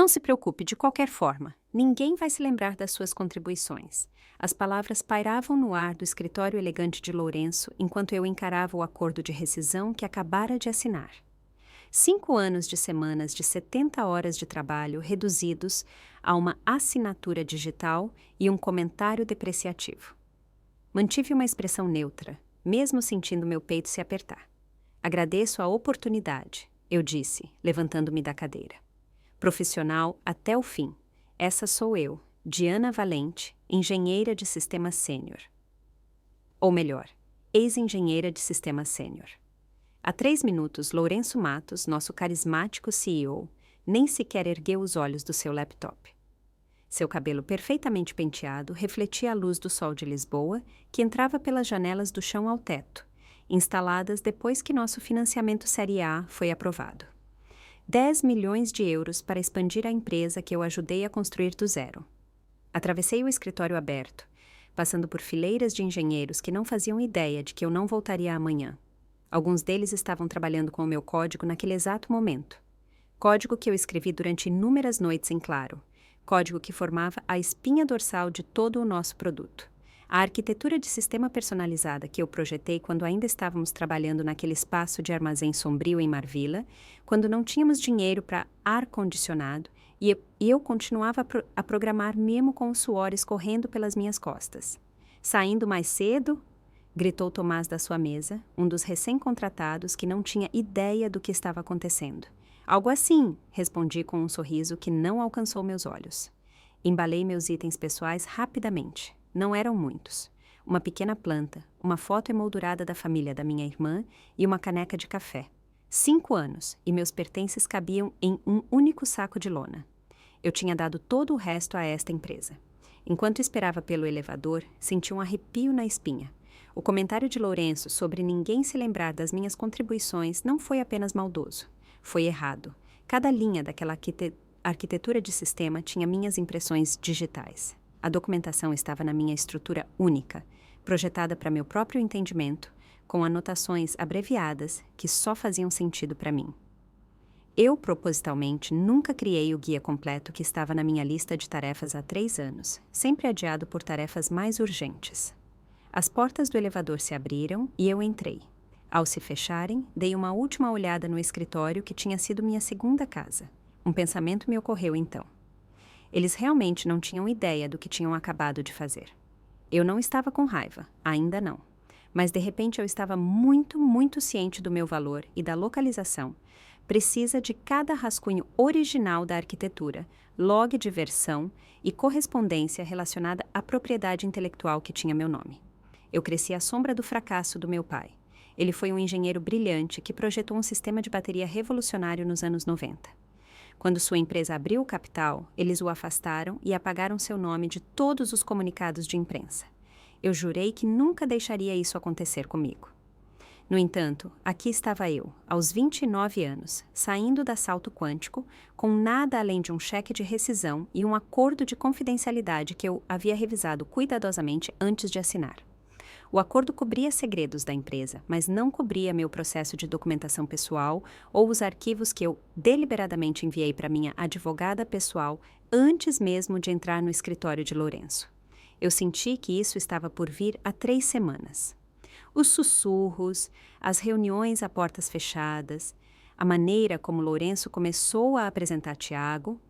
Não se preocupe, de qualquer forma. Ninguém vai se lembrar das suas contribuições. As palavras pairavam no ar do escritório elegante de Lourenço enquanto eu encarava o acordo de rescisão que acabara de assinar. 5 anos de semanas de 70 horas de trabalho reduzidos a uma assinatura digital e um comentário depreciativo. Mantive uma expressão neutra, mesmo sentindo meu peito se apertar. Agradeço a oportunidade, eu disse, levantando-me da cadeira. Profissional até o fim. Essa sou eu, Diana Valente, engenheira de sistema sênior. Ou melhor, ex-engenheira de sistema sênior. Há 3 minutos, Lourenço Matos, nosso carismático CEO, nem sequer ergueu os olhos do seu laptop. Seu cabelo perfeitamente penteado refletia a luz do sol de Lisboa, que entrava pelas janelas do chão ao teto, instaladas depois que nosso financiamento Série A foi aprovado. 10 milhões de euros para expandir a empresa que eu ajudei a construir do zero. Atravessei o escritório aberto, passando por fileiras de engenheiros que não faziam ideia de que eu não voltaria amanhã. Alguns deles estavam trabalhando com o meu código naquele exato momento. Código que eu escrevi durante inúmeras noites em claro. Código que formava a espinha dorsal de todo o nosso produto. A arquitetura de sistema personalizada que eu projetei quando ainda estávamos trabalhando naquele espaço de armazém sombrio em Marvila, quando não tínhamos dinheiro para ar-condicionado e eu continuava a programar mesmo com o suor escorrendo pelas minhas costas. Saindo mais cedo? Gritou Tomás da sua mesa, um dos recém-contratados que não tinha ideia do que estava acontecendo. Algo assim, respondi com um sorriso que não alcançou meus olhos. Embalei meus itens pessoais rapidamente. Não eram muitos. Uma pequena planta, uma foto emoldurada da família da minha irmã e uma caneca de café. 5 anos, e meus pertences cabiam em um único saco de lona. Eu tinha dado todo o resto a esta empresa. Enquanto esperava pelo elevador, senti um arrepio na espinha. O comentário de Lourenço sobre ninguém se lembrar das minhas contribuições não foi apenas maldoso. Foi errado. Cada linha daquela arquitetura de sistema tinha minhas impressões digitais. A documentação estava na minha estrutura única, projetada para meu próprio entendimento, com anotações abreviadas que só faziam sentido para mim. Eu, propositalmente, nunca criei o guia completo que estava na minha lista de tarefas há 3 anos, sempre adiado por tarefas mais urgentes. As portas do elevador se abriram e eu entrei. Ao se fecharem, dei uma última olhada no escritório que tinha sido minha segunda casa. Um pensamento me ocorreu então. Eles realmente não tinham ideia do que tinham acabado de fazer. Eu não estava com raiva, ainda não. Mas de repente eu estava muito, muito ciente do meu valor e da localização. Precisa de cada rascunho original da arquitetura, log de versão e correspondência relacionada à propriedade intelectual que tinha meu nome. Eu cresci à sombra do fracasso do meu pai. Ele foi um engenheiro brilhante que projetou um sistema de bateria revolucionário nos anos 90. Quando sua empresa abriu o capital, eles o afastaram e apagaram seu nome de todos os comunicados de imprensa. Eu jurei que nunca deixaria isso acontecer comigo. No entanto, aqui estava eu, aos 29 anos, saindo da Salto Quântico, com nada além de um cheque de rescisão e um acordo de confidencialidade que eu havia revisado cuidadosamente antes de assinar. O acordo cobria segredos da empresa, mas não cobria meu processo de documentação pessoal ou os arquivos que eu deliberadamente enviei para minha advogada pessoal antes mesmo de entrar no escritório de Lourenço. Eu senti que isso estava por vir há 3 semanas. Os sussurros, as reuniões a portas fechadas, a maneira como Lourenço começou a apresentar Tiago,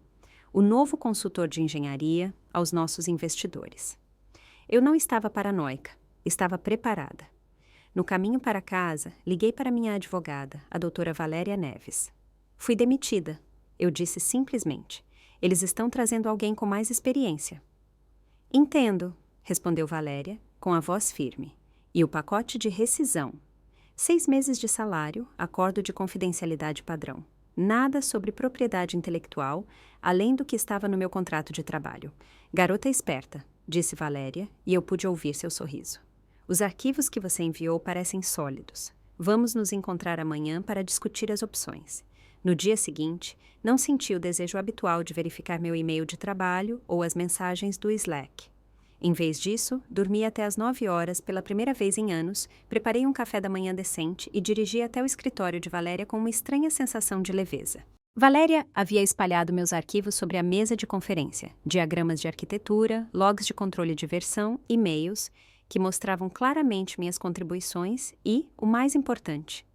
o novo consultor de engenharia, aos nossos investidores. Eu não estava paranoica. Estava preparada. No caminho para casa, liguei para minha advogada, a doutora Valéria Neves. Fui demitida. Eu disse simplesmente. Eles estão trazendo alguém com mais experiência. Entendo, respondeu Valéria, com a voz firme. E o pacote de rescisão. 6 meses de salário, acordo de confidencialidade padrão. Nada sobre propriedade intelectual, além do que estava no meu contrato de trabalho. Garota esperta, disse Valéria, e eu pude ouvir seu sorriso. Os arquivos que você enviou parecem sólidos. Vamos nos encontrar amanhã para discutir as opções. No dia seguinte, não senti o desejo habitual de verificar meu e-mail de trabalho ou as mensagens do Slack. Em vez disso, dormi até às 9 horas pela primeira vez em anos, preparei um café da manhã decente e dirigi até o escritório de Valéria com uma estranha sensação de leveza. Valéria havia espalhado meus arquivos sobre a mesa de conferência, diagramas de arquitetura, logs de controle de versão, e-mails, que mostravam claramente minhas contribuições e, o mais importante,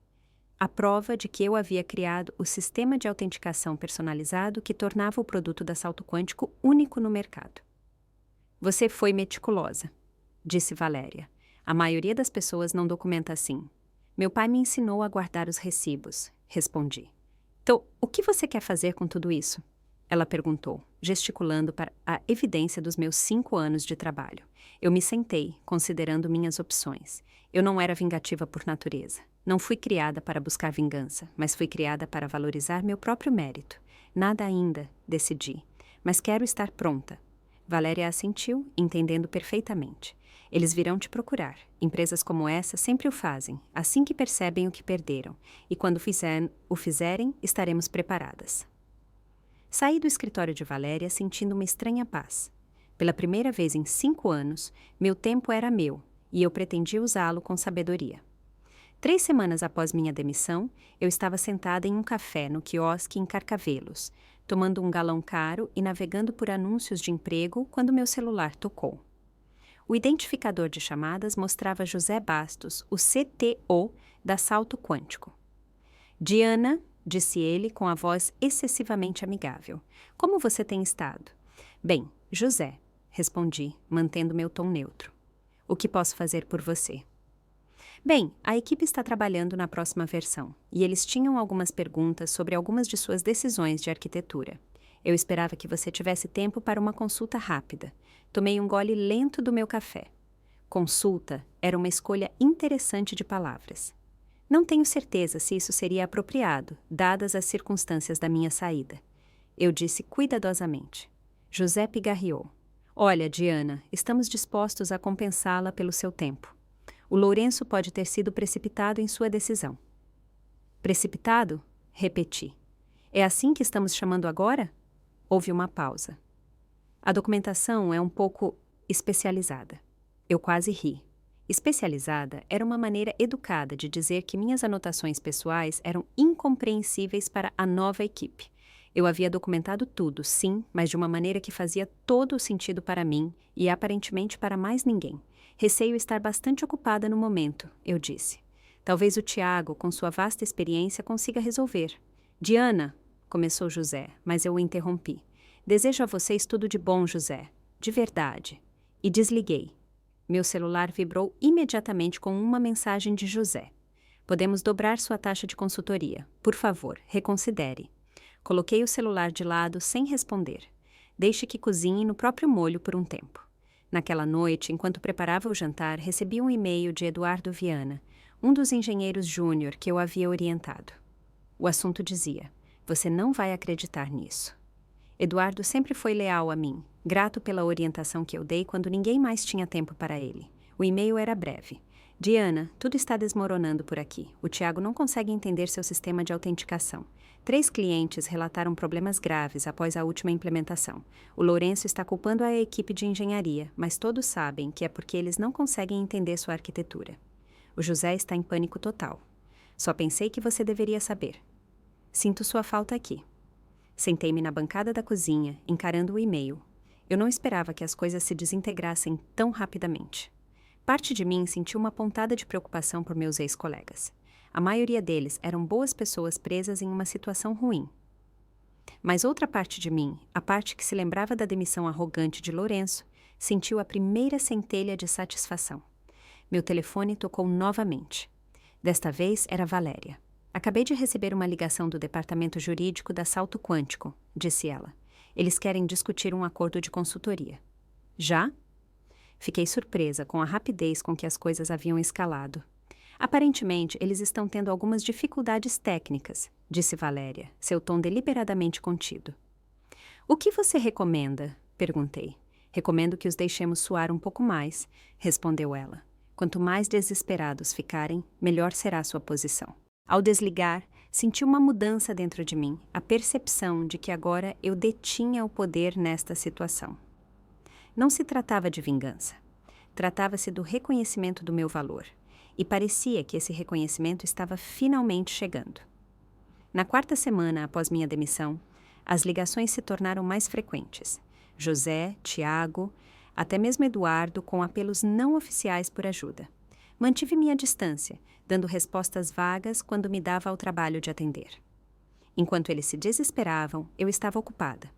a prova de que eu havia criado o sistema de autenticação personalizado que tornava o produto da Salto Quântico único no mercado. Você foi meticulosa, disse Valéria. A maioria das pessoas não documenta assim. Meu pai me ensinou a guardar os recibos, respondi. Então, o que você quer fazer com tudo isso? Ela perguntou, gesticulando para a evidência dos meus 5 anos de trabalho. Eu me sentei, considerando minhas opções. Eu não era vingativa por natureza. Não fui criada para buscar vingança, mas fui criada para valorizar meu próprio mérito. Nada ainda, decidi. Mas quero estar pronta. Valéria assentiu, entendendo perfeitamente. Eles virão te procurar. Empresas como essa sempre o fazem, assim que percebem o que perderam. E quando o fizerem, estaremos preparadas. Saí do escritório de Valéria sentindo uma estranha paz. Pela primeira vez em 5 anos, meu tempo era meu, e eu pretendia usá-lo com sabedoria. 3 semanas após minha demissão, eu estava sentada em um café no quiosque em Carcavelos, tomando um galão caro e navegando por anúncios de emprego quando meu celular tocou. O identificador de chamadas mostrava José Bastos, o CTO da Salto Quântico. Diana, disse ele com a voz excessivamente amigável. Como você tem estado? Bem, José, respondi, mantendo meu tom neutro. O que posso fazer por você? Bem, a equipe está trabalhando na próxima versão, e eles tinham algumas perguntas sobre algumas de suas decisões de arquitetura. Eu esperava que você tivesse tempo para uma consulta rápida. Tomei um gole lento do meu café. Consulta era uma escolha interessante de palavras. Não tenho certeza se isso seria apropriado, dadas as circunstâncias da minha saída. Eu disse cuidadosamente. José pigarreou. Olha, Diana, estamos dispostos a compensá-la pelo seu tempo. O Lourenço pode ter sido precipitado em sua decisão. Precipitado? Repeti. É assim que estamos chamando agora? Houve uma pausa. A documentação é um pouco especializada. Eu quase ri. Especializada era uma maneira educada de dizer que minhas anotações pessoais eram incompreensíveis para a nova equipe. Eu havia documentado tudo, sim, mas de uma maneira que fazia todo o sentido para mim e aparentemente para mais ninguém. Receio estar bastante ocupada no momento, eu disse. Talvez o Tiago, com sua vasta experiência, consiga resolver. Diana, começou José, mas eu o interrompi. Desejo a vocês tudo de bom, José. De verdade. E desliguei. Meu celular vibrou imediatamente com uma mensagem de José. Podemos dobrar sua taxa de consultoria. Por favor, reconsidere. Coloquei o celular de lado sem responder. Deixe que cozinhe no próprio molho por um tempo. Naquela noite, enquanto preparava o jantar, recebi um e-mail de Eduardo Viana, um dos engenheiros júnior que eu havia orientado. O assunto dizia: você não vai acreditar nisso. Eduardo sempre foi leal a mim, grato pela orientação que eu dei quando ninguém mais tinha tempo para ele. O e-mail era breve. Diana, tudo está desmoronando por aqui. O Tiago não consegue entender seu sistema de autenticação. 3 clientes relataram problemas graves após a última implementação. O Lourenço está culpando a equipe de engenharia, mas todos sabem que é porque eles não conseguem entender sua arquitetura. O José está em pânico total. Só pensei que você deveria saber. Sinto sua falta aqui. Sentei-me na bancada da cozinha, encarando o e-mail. Eu não esperava que as coisas se desintegrassem tão rapidamente. Parte de mim sentiu uma pontada de preocupação por meus ex-colegas. A maioria deles eram boas pessoas presas em uma situação ruim. Mas outra parte de mim, a parte que se lembrava da demissão arrogante de Lourenço, sentiu a primeira centelha de satisfação. Meu telefone tocou novamente. Desta vez era Valéria. Acabei de receber uma ligação do departamento jurídico da Salto Quântico, disse ela. Eles querem discutir um acordo de consultoria. Já? Fiquei surpresa com a rapidez com que as coisas haviam escalado. Aparentemente, eles estão tendo algumas dificuldades técnicas, disse Valéria, seu tom deliberadamente contido. O que você recomenda? Perguntei. Recomendo que os deixemos suar um pouco mais, respondeu ela. Quanto mais desesperados ficarem, melhor será sua posição. Ao desligar, senti uma mudança dentro de mim, a percepção de que agora eu detinha o poder nesta situação. Não se tratava de vingança. Tratava-se do reconhecimento do meu valor. E parecia que esse reconhecimento estava finalmente chegando. Na quarta semana após minha demissão, as ligações se tornaram mais frequentes. José, Tiago, até mesmo Eduardo, com apelos não oficiais por ajuda. Mantive minha distância, dando respostas vagas quando me dava ao trabalho de atender. Enquanto eles se desesperavam, eu estava ocupada.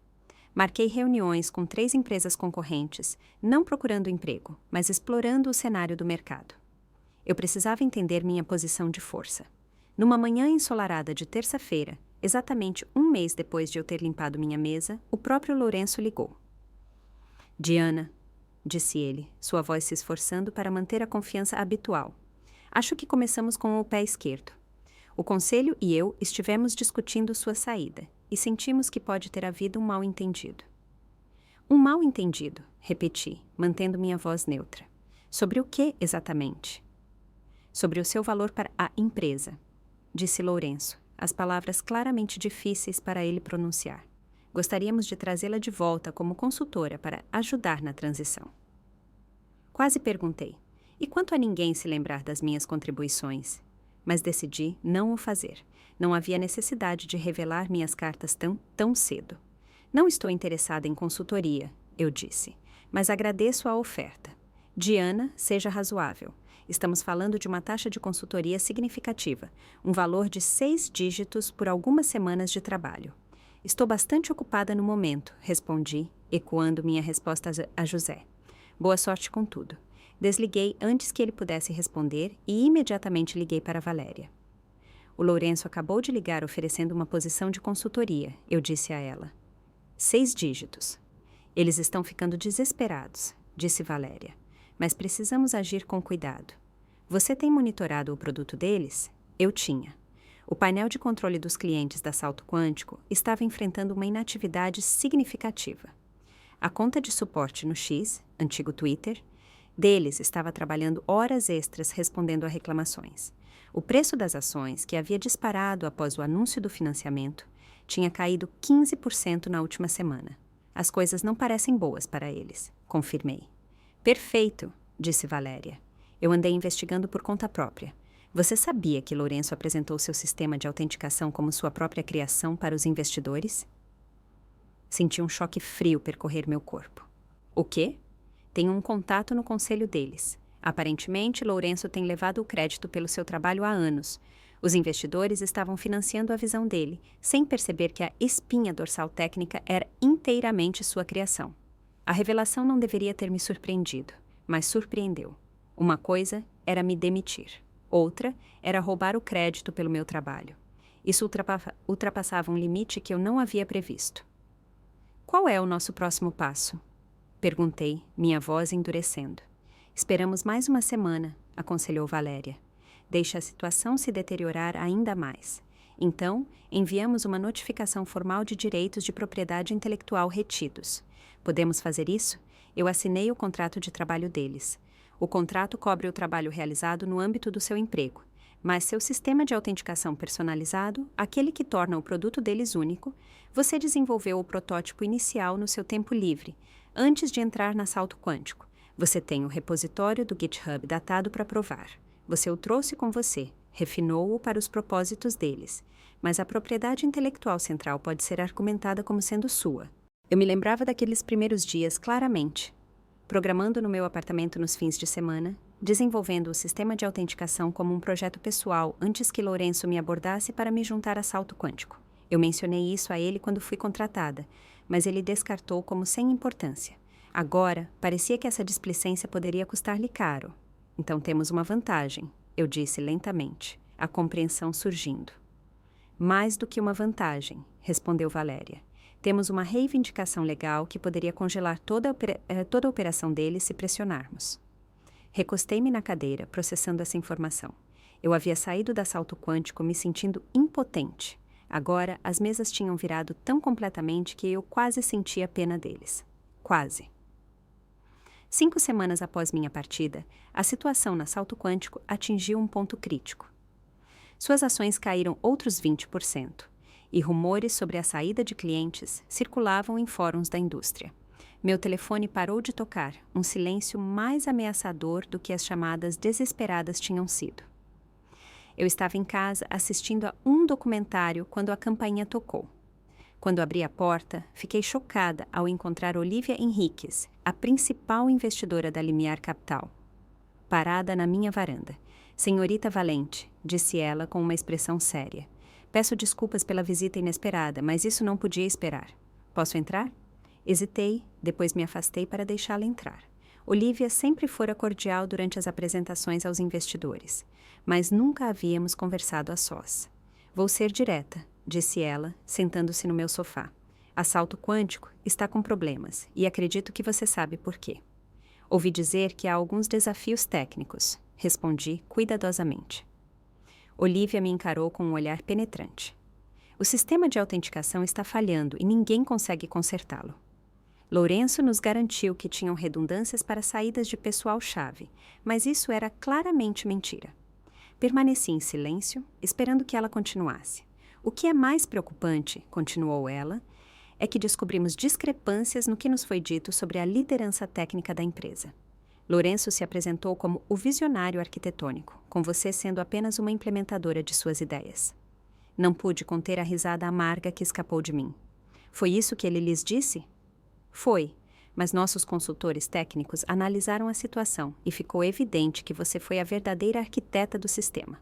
Marquei reuniões com 3 empresas concorrentes, não procurando emprego, mas explorando o cenário do mercado. Eu precisava entender minha posição de força. Numa manhã ensolarada de terça-feira, exatamente um mês depois de eu ter limpado minha mesa, o próprio Lourenço ligou. Diana, disse ele, sua voz se esforçando para manter a confiança habitual. Acho que começamos com o pé esquerdo. O conselho e eu estivemos discutindo sua saída e sentimos que pode ter havido um mal-entendido. Um mal-entendido, repeti, mantendo minha voz neutra. Sobre o que exatamente? Sobre o seu valor para a empresa, disse Lourenço, as palavras claramente difíceis para ele pronunciar. Gostaríamos de trazê-la de volta como consultora para ajudar na transição. Quase perguntei, e quanto a ninguém se lembrar das minhas contribuições? Mas decidi não o fazer. Não havia necessidade de revelar minhas cartas tão cedo. Não estou interessada em consultoria, eu disse, mas agradeço a oferta. Diana, seja razoável. Estamos falando de uma taxa de consultoria significativa, um valor de 6 dígitos por algumas semanas de trabalho. Estou bastante ocupada no momento, respondi, ecoando minha resposta a José. Boa sorte com tudo. Desliguei antes que ele pudesse responder e imediatamente liguei para Valéria. O Lourenço acabou de ligar oferecendo uma posição de consultoria, eu disse a ela. 6 dígitos. Eles estão ficando desesperados, disse Valéria. Mas precisamos agir com cuidado. Você tem monitorado o produto deles? Eu tinha. O painel de controle dos clientes da Salto Quântico estava enfrentando uma inatividade significativa. A conta de suporte no X, antigo Twitter, deles estava trabalhando horas extras respondendo a reclamações. O preço das ações, que havia disparado após o anúncio do financiamento, tinha caído 15% na última semana. As coisas não parecem boas para eles, confirmei. Perfeito, disse Valéria. Eu andei investigando por conta própria. Você sabia que Lourenço apresentou seu sistema de autenticação como sua própria criação para os investidores? Senti um choque frio percorrer meu corpo. O quê? Tenho um contato no conselho deles. Aparentemente, Lourenço tem levado o crédito pelo seu trabalho há anos. Os investidores estavam financiando a visão dele, sem perceber que a espinha dorsal técnica era inteiramente sua criação. A revelação não deveria ter me surpreendido, mas surpreendeu. Uma coisa era me demitir. Outra era roubar o crédito pelo meu trabalho. Isso ultrapassava um limite que eu não havia previsto. Qual é o nosso próximo passo? Perguntei, minha voz endurecendo. Esperamos mais uma semana, aconselhou Valéria. Deixe a situação se deteriorar ainda mais. Então, enviamos uma notificação formal de direitos de propriedade intelectual retidos. Podemos fazer isso? Eu assinei o contrato de trabalho deles. O contrato cobre o trabalho realizado no âmbito do seu emprego, mas seu sistema de autenticação personalizado, aquele que torna o produto deles único, você desenvolveu o protótipo inicial no seu tempo livre, antes de entrar na Salto Quântico. Você tem o repositório do GitHub datado para provar. Você o trouxe com você, refinou-o para os propósitos deles, mas a propriedade intelectual central pode ser argumentada como sendo sua. Eu me lembrava daqueles primeiros dias claramente, programando no meu apartamento nos fins de semana, desenvolvendo o sistema de autenticação como um projeto pessoal antes que Lourenço me abordasse para me juntar a Salto Quântico. Eu mencionei isso a ele quando fui contratada, mas ele descartou como sem importância. Agora, parecia que essa displicência poderia custar-lhe caro. Então temos uma vantagem, eu disse lentamente, a compreensão surgindo. Mais do que uma vantagem, respondeu Valéria. Temos uma reivindicação legal que poderia congelar toda a operação deles se pressionarmos. Recostei-me na cadeira, processando essa informação. Eu havia saído da Salto Quântico me sentindo impotente. Agora, as mesas tinham virado tão completamente que eu quase sentia pena deles. Quase. 5 semanas após minha partida, a situação na Salto Quântico atingiu um ponto crítico. Suas ações caíram outros 20%, e rumores sobre a saída de clientes circulavam em fóruns da indústria. Meu telefone parou de tocar, um silêncio mais ameaçador do que as chamadas desesperadas tinham sido. Eu estava em casa assistindo a um documentário quando a campainha tocou. Quando abri a porta, fiquei chocada ao encontrar Olivia Henriques, a principal investidora da Limiar Capital, parada na minha varanda. Senhorita Valente, disse ela com uma expressão séria. Peço desculpas pela visita inesperada, mas isso não podia esperar. Posso entrar? Hesitei, depois me afastei para deixá-la entrar. Olivia sempre fora cordial durante as apresentações aos investidores, mas nunca havíamos conversado a sós. Vou ser direta, disse ela, sentando-se no meu sofá. A Salto Quântico está com problemas e acredito que você sabe por quê. Ouvi dizer que há alguns desafios técnicos, respondi cuidadosamente. Olivia me encarou com um olhar penetrante. O sistema de autenticação está falhando e ninguém consegue consertá-lo. Lourenço nos garantiu que tinham redundâncias para saídas de pessoal-chave, mas isso era claramente mentira. Permaneci em silêncio, esperando que ela continuasse. O que é mais preocupante, continuou ela, é que descobrimos discrepâncias no que nos foi dito sobre a liderança técnica da empresa. Lourenço se apresentou como o visionário arquitetônico, com você sendo apenas uma implementadora de suas ideias. Não pude conter a risada amarga que escapou de mim. Foi isso que ele lhes disse? Foi, mas nossos consultores técnicos analisaram a situação e ficou evidente que você foi a verdadeira arquiteta do sistema.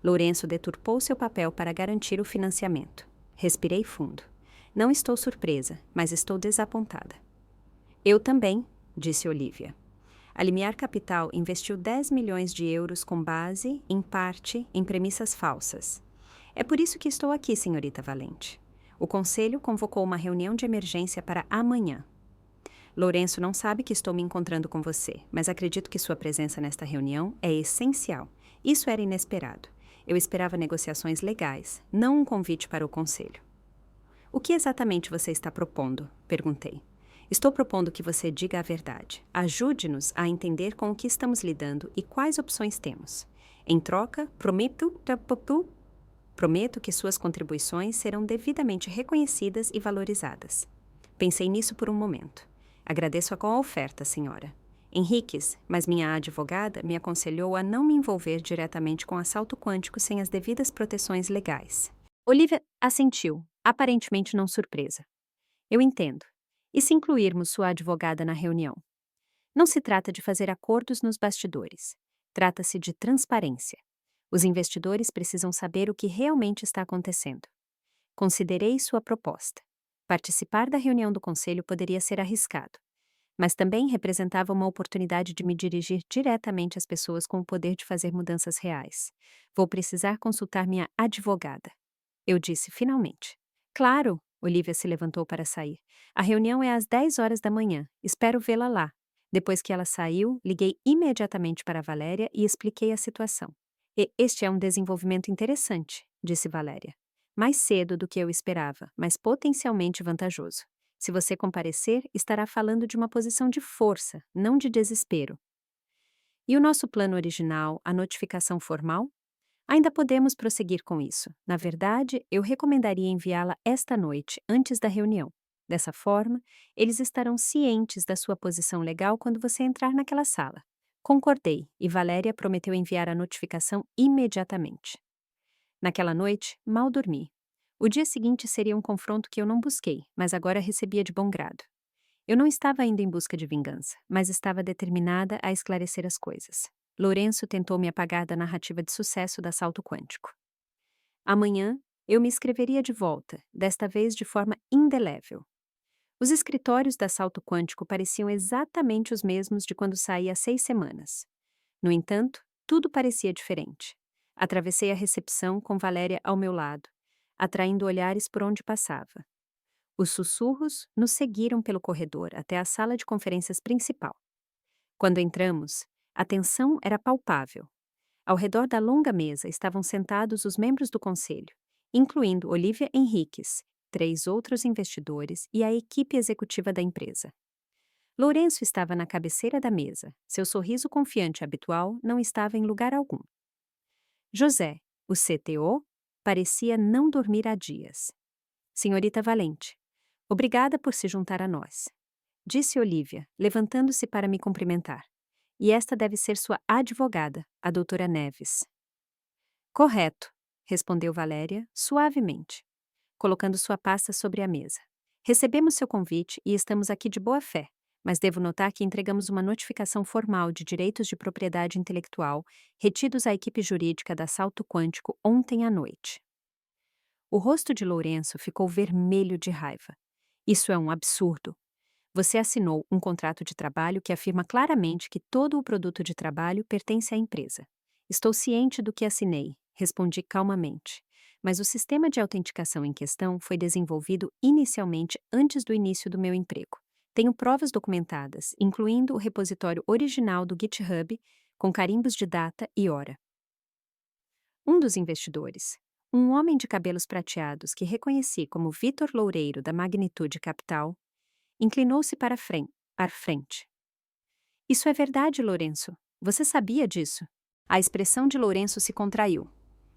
Lourenço deturpou seu papel para garantir o financiamento. Respirei fundo. Não estou surpresa, mas estou desapontada. Eu também, disse Olivia. A Limiar Capital investiu 10 milhões de euros com base, em parte, em premissas falsas. É por isso que estou aqui, senhorita Valente. O conselho convocou uma reunião de emergência para amanhã. Lourenço não sabe que estou me encontrando com você, mas acredito que sua presença nesta reunião é essencial. Isso era inesperado. Eu esperava negociações legais, não um convite para o conselho. O que exatamente você está propondo? Perguntei. Estou propondo que você diga a verdade. Ajude-nos a entender com o que estamos lidando e quais opções temos. Em troca, prometo que suas contribuições serão devidamente reconhecidas e valorizadas. Pensei nisso por um momento. Agradeço a oferta, senhora. Henriques, mas minha advogada me aconselhou a não me envolver diretamente com assalto quântico sem as devidas proteções legais. Olivia assentiu, aparentemente não surpresa. Eu entendo. E se incluirmos sua advogada na reunião? Não se trata de fazer acordos nos bastidores. Trata-se de transparência. Os investidores precisam saber o que realmente está acontecendo. Considerei sua proposta. Participar da reunião do conselho poderia ser arriscado, mas também representava uma oportunidade de me dirigir diretamente às pessoas com o poder de fazer mudanças reais. Vou precisar consultar minha advogada. Eu disse finalmente. Claro, Olivia se levantou para sair. A reunião é às 10 horas da manhã. Espero vê-la lá. Depois que ela saiu, liguei imediatamente para Valéria e expliquei a situação. Este é um desenvolvimento interessante, disse Valéria. Mais cedo do que eu esperava, mas potencialmente vantajoso. Se você comparecer, estará falando de uma posição de força, não de desespero. E o nosso plano original, a notificação formal? Ainda podemos prosseguir com isso. Na verdade, eu recomendaria enviá-la esta noite, antes da reunião. Dessa forma, eles estarão cientes da sua posição legal quando você entrar naquela sala. Concordei, e Valéria prometeu enviar a notificação imediatamente. Naquela noite, mal dormi. O dia seguinte seria um confronto que eu não busquei, mas agora recebia de bom grado. Eu não estava indo em busca de vingança, mas estava determinada a esclarecer as coisas. Lourenço tentou me apagar da narrativa de sucesso da Salto Quântico. Amanhã, eu me inscreveria de volta, desta vez de forma indelével. Os escritórios da Salto Quântico pareciam exatamente os mesmos de quando saí há 6 semanas. No entanto, tudo parecia diferente. Atravessei a recepção com Valéria ao meu lado, atraindo olhares por onde passava. Os sussurros nos seguiram pelo corredor até a sala de conferências principal. Quando entramos, a tensão era palpável. Ao redor da longa mesa estavam sentados os membros do conselho, incluindo Olivia Henriques, 3 outros investidores e a equipe executiva da empresa. Lourenço estava na cabeceira da mesa. Seu sorriso confiante habitual não estava em lugar algum. José, o CTO, parecia não dormir há dias. Senhorita Valente, obrigada por se juntar a nós, disse Olivia, levantando-se para me cumprimentar. E esta deve ser sua advogada, a doutora Neves. Correto, respondeu Valéria, suavemente, colocando sua pasta sobre a mesa. Recebemos seu convite e estamos aqui de boa fé, mas devo notar que entregamos uma notificação formal de direitos de propriedade intelectual retidos à equipe jurídica da Salto Quântico ontem à noite. O rosto de Lourenço ficou vermelho de raiva. Isso é um absurdo. Você assinou um contrato de trabalho que afirma claramente que todo o produto de trabalho pertence à empresa. Estou ciente do que assinei, respondi calmamente. Mas o sistema de autenticação em questão foi desenvolvido inicialmente antes do início do meu emprego. Tenho provas documentadas, incluindo o repositório original do GitHub, com carimbos de data e hora. Um dos investidores, um homem de cabelos prateados que reconheci como Vitor Loureiro da Magnitude Capital, inclinou-se para a frente. Isso é verdade, Lourenço. Você sabia disso? A expressão de Lourenço se contraiu.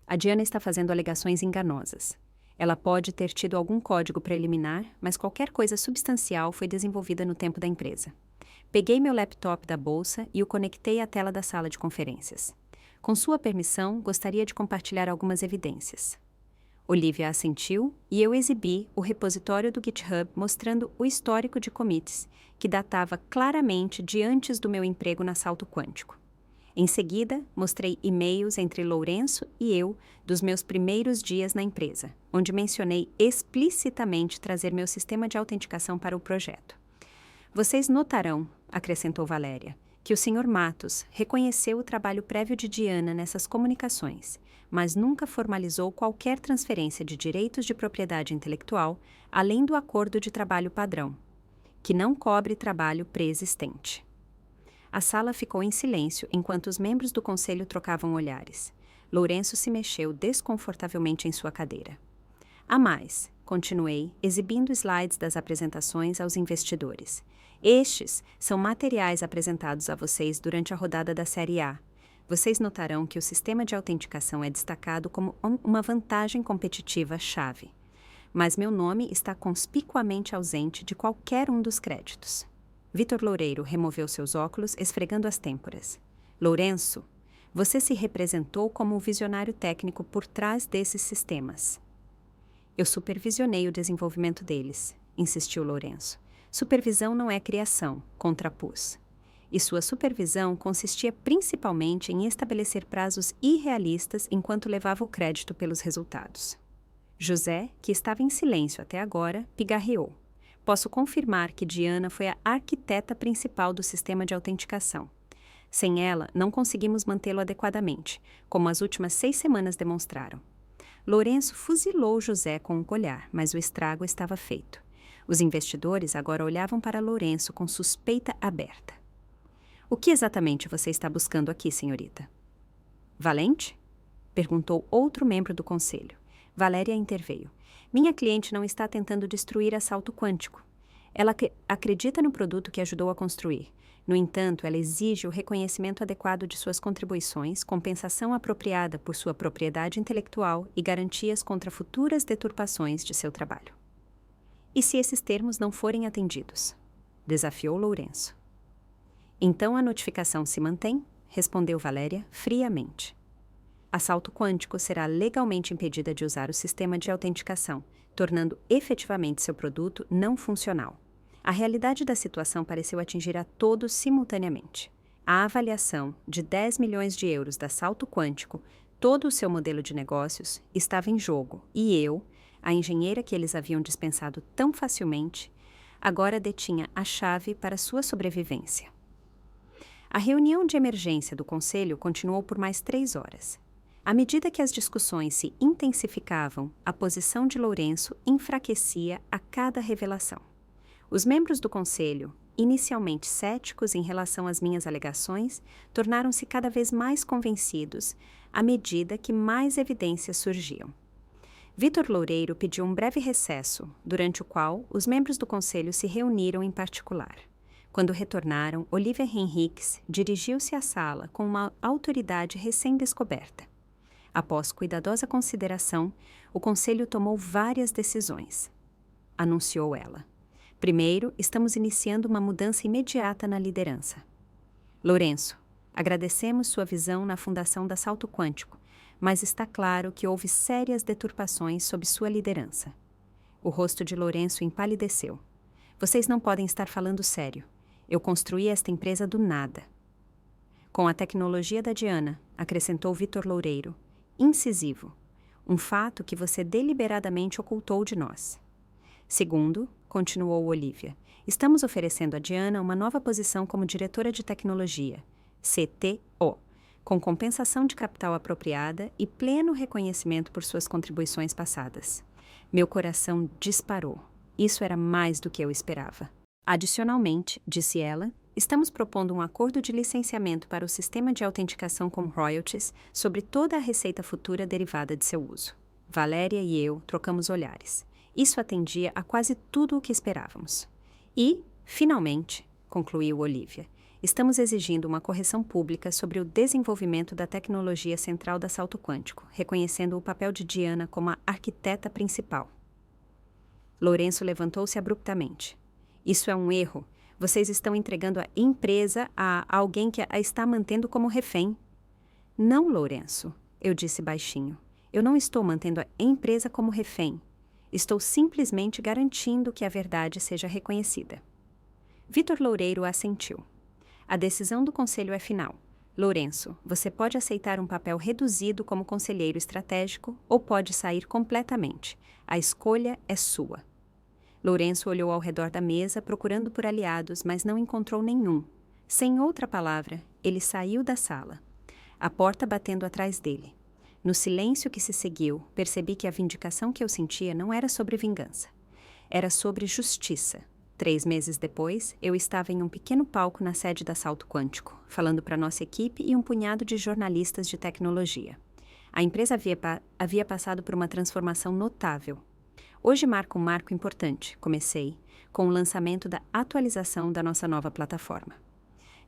A Diana está fazendo alegações enganosas. Ela pode ter tido algum código preliminar, mas qualquer coisa substancial foi desenvolvida no tempo da empresa. Peguei meu laptop da bolsa e o conectei à tela da sala de conferências. Com sua permissão, gostaria de compartilhar algumas evidências. Olivia assentiu e eu exibi o repositório do GitHub mostrando o histórico de commits, que datava claramente de antes do meu emprego na Salto Quântico. Em seguida, mostrei e-mails entre Lourenço e eu dos meus primeiros dias na empresa, onde mencionei explicitamente trazer meu sistema de autenticação para o projeto. Vocês notarão, acrescentou Valéria, que o Sr. Matos reconheceu o trabalho prévio de Diana nessas comunicações, mas nunca formalizou qualquer transferência de direitos de propriedade intelectual além do acordo de trabalho padrão, que não cobre trabalho pré-existente. A sala ficou em silêncio enquanto os membros do conselho trocavam olhares. Lourenço se mexeu desconfortavelmente em sua cadeira. A mais, continuei, exibindo slides das apresentações aos investidores. Estes são materiais apresentados a vocês durante a rodada da Série A. Vocês notarão que o sistema de autenticação é destacado como uma vantagem competitiva chave. Mas meu nome está conspicuamente ausente de qualquer um dos créditos. Vitor Loureiro removeu seus óculos, esfregando as têmporas. Lourenço, você se representou como o visionário técnico por trás desses sistemas. Eu supervisionei o desenvolvimento deles, insistiu Lourenço. Supervisão não é criação, contrapus. E sua supervisão consistia principalmente em estabelecer prazos irrealistas enquanto levava o crédito pelos resultados. José, que estava em silêncio até agora, pigarreou. Posso confirmar que Diana foi a arquiteta principal do sistema de autenticação. Sem ela, não conseguimos mantê-lo adequadamente, como as últimas 6 semanas demonstraram. Lourenço fuzilou José com um olhar, mas o estrago estava feito. Os investidores agora olhavam para Lourenço com suspeita aberta. O que exatamente você está buscando aqui, senhorita? Valente? Perguntou outro membro do conselho. Valéria interveio. Minha cliente não está tentando destruir a Salto Quântico. Ela acredita no produto que ajudou a construir. No entanto, ela exige o reconhecimento adequado de suas contribuições, compensação apropriada por sua propriedade intelectual e garantias contra futuras deturpações de seu trabalho. E se esses termos não forem atendidos? Desafiou Lourenço. Então a notificação se mantém? Respondeu Valéria friamente. A Salto Quântico será legalmente impedida de usar o sistema de autenticação, tornando efetivamente seu produto não funcional. A realidade da situação pareceu atingir a todos simultaneamente. A avaliação de 10 milhões de euros da Salto Quântico, todo o seu modelo de negócios, estava em jogo e eu, a engenheira que eles haviam dispensado tão facilmente, agora detinha a chave para sua sobrevivência. A reunião de emergência do conselho continuou por mais 3 horas. À medida que as discussões se intensificavam, a posição de Lourenço enfraquecia a cada revelação. Os membros do conselho, inicialmente céticos em relação às minhas alegações, tornaram-se cada vez mais convencidos à medida que mais evidências surgiam. Vitor Loureiro pediu um breve recesso, durante o qual os membros do conselho se reuniram em particular. Quando retornaram, Olivia Henriques dirigiu-se à sala com uma autoridade recém-descoberta. Após cuidadosa consideração, o conselho tomou várias decisões. Anunciou ela. Primeiro, estamos iniciando uma mudança imediata na liderança. Lourenço, agradecemos sua visão na fundação da Salto Quântico, mas está claro que houve sérias deturpações sob sua liderança. O rosto de Lourenço empalideceu. Vocês não podem estar falando sério. Eu construí esta empresa do nada. Com a tecnologia da Diana, acrescentou Vitor Loureiro, incisivo, um fato que você deliberadamente ocultou de nós. Segundo, continuou Olivia, estamos oferecendo a Diana uma nova posição como diretora de tecnologia, CTO, com compensação de capital apropriada e pleno reconhecimento por suas contribuições passadas. Meu coração disparou. Isso era mais do que eu esperava. Adicionalmente, disse ela, estamos propondo um acordo de licenciamento para o sistema de autenticação com royalties sobre toda a receita futura derivada de seu uso. Valéria e eu trocamos olhares. Isso atendia a quase tudo o que esperávamos. E, finalmente, concluiu Olivia, estamos exigindo uma correção pública sobre o desenvolvimento da tecnologia central da Salto Quântico, reconhecendo o papel de Diana como a arquiteta principal. Lourenço levantou-se abruptamente. Isso é um erro. Vocês estão entregando a empresa a alguém que a está mantendo como refém. Não, Lourenço, eu disse baixinho. Eu não estou mantendo a empresa como refém. Estou simplesmente garantindo que a verdade seja reconhecida. Vitor Loureiro assentiu. A decisão do conselho é final. Lourenço, você pode aceitar um papel reduzido como conselheiro estratégico ou pode sair completamente. A escolha é sua. Lourenço olhou ao redor da mesa, procurando por aliados, mas não encontrou nenhum. Sem outra palavra, ele saiu da sala, a porta batendo atrás dele. No silêncio que se seguiu, percebi que a vindicação que eu sentia não era sobre vingança. Era sobre justiça. 3 meses depois, eu estava em um pequeno palco na sede da Salto Quântico, falando para nossa equipe e um punhado de jornalistas de tecnologia. A empresa havia passado por uma transformação notável. Hoje marca um marco importante, comecei, com o lançamento da atualização da nossa nova plataforma.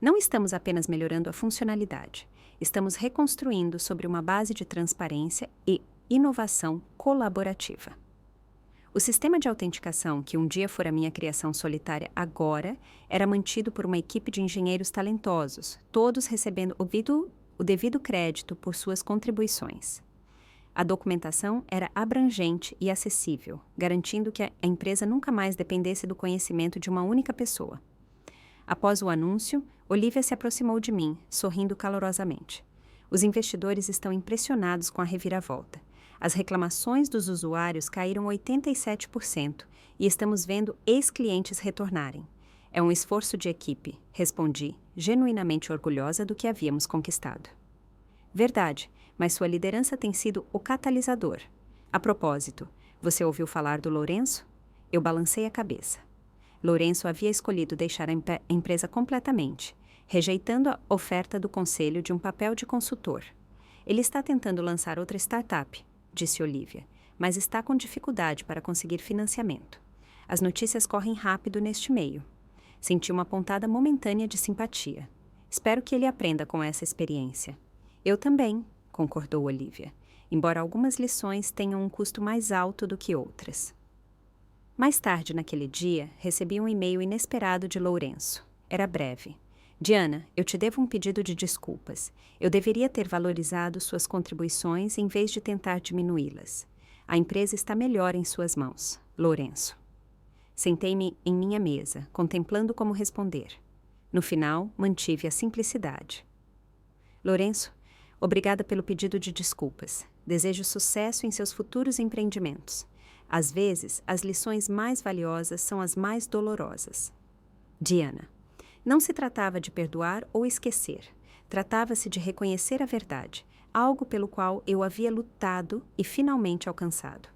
Não estamos apenas melhorando a funcionalidade, estamos reconstruindo sobre uma base de transparência e inovação colaborativa. O sistema de autenticação, que um dia fora minha criação solitária agora, era mantido por uma equipe de engenheiros talentosos, todos recebendo o devido crédito por suas contribuições. A documentação era abrangente e acessível, garantindo que a empresa nunca mais dependesse do conhecimento de uma única pessoa. Após o anúncio, Olivia se aproximou de mim, sorrindo calorosamente. Os investidores estão impressionados com a reviravolta. As reclamações dos usuários caíram 87% e estamos vendo ex-clientes retornarem. É um esforço de equipe, respondi, genuinamente orgulhosa do que havíamos conquistado. Verdade, mas sua liderança tem sido o catalisador. A propósito, você ouviu falar do Lourenço? Eu balancei a cabeça. Lourenço havia escolhido deixar a empresa completamente, rejeitando a oferta do conselho de um papel de consultor. Ele está tentando lançar outra startup, disse Olivia, mas está com dificuldade para conseguir financiamento. As notícias correm rápido neste meio. Senti uma pontada momentânea de simpatia. Espero que ele aprenda com essa experiência. Eu também, concordou Olivia, embora algumas lições tenham um custo mais alto do que outras. Mais tarde naquele dia, recebi um e-mail inesperado de Lourenço. Era breve. Diana, eu te devo um pedido de desculpas. Eu deveria ter valorizado suas contribuições em vez de tentar diminuí-las. A empresa está melhor em suas mãos. Lourenço. Sentei-me em minha mesa, contemplando como responder. No final, mantive a simplicidade. Lourenço, obrigada pelo pedido de desculpas. Desejo sucesso em seus futuros empreendimentos. Às vezes, as lições mais valiosas são as mais dolorosas. Diana. Não se tratava de perdoar ou esquecer. Tratava-se de reconhecer a verdade, algo pelo qual eu havia lutado e finalmente alcançado.